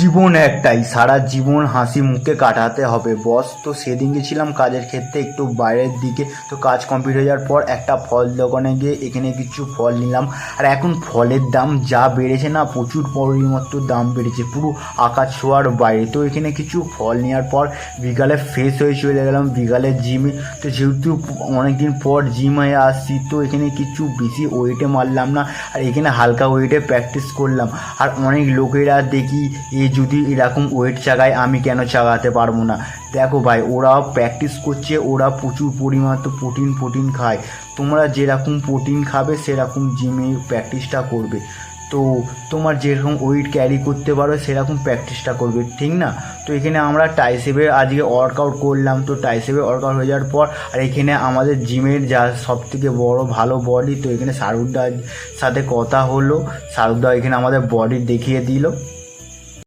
জীবন একটাই, সারা জীবন হাসি মুখে কাটাতে হবে বস। তো সেদিন গেছিলাম কাজের ক্ষেত্রে একটু বাইরের দিকে, তো কাজ কমপ্লিট হয়ে যাওয়ার পর একটা ফল দোকানে গিয়ে এখানে কিছু ফল নিলাম। আর এখন ফলের দাম যা বেড়েছে না, প্রচুর পরিমাত্র দাম বেড়েছে, পুরো আকাশ ছোঁয়ার বাইরে। তো এখানে কিছু ফল নেওয়ার পর বিকালে ফ্রেশ হয়ে চলে গেলাম বিকালে জিমে। তো যেহেতু অনেকদিন পর জিম হয়ে আসছি, তো এখানে কিছু বেশি ওয়েটে মারলাম না, আর এখানে হালকা ওয়েটে প্র্যাকটিস করলাম। আর অনেক লোকেরা দেখি যদি এরকম ওয়েট চাগায়, আমি কেন চাগাতে পারবো না। দেখো ভাই, ওরাও প্র্যাকটিস করছে, ওরা প্রচুর পরিমাণ তো প্রোটিন খায়। তোমরা যেরকম প্রোটিন খাবে সেরকম জিমে প্র্যাকটিসটা করবে। তো তোমার যেরকম ওয়েট ক্যারি করতে পারো সেরকম প্র্যাকটিসটা করবে, ঠিক না? তো এখানে আমরা টাইসেপের আজকে ওয়ার্কআউট করলাম। তো টাইসেপের ওয়ার্কআউট হয়ে যাওয়ার পর আর এখানে আমাদের জিমের যা সবথেকে বড় ভালো বডি, তো এখানে শাহরুখদার সাথে কথা হলো। শাহরুখদা এখানে আমাদের বডি দেখিয়ে দিল।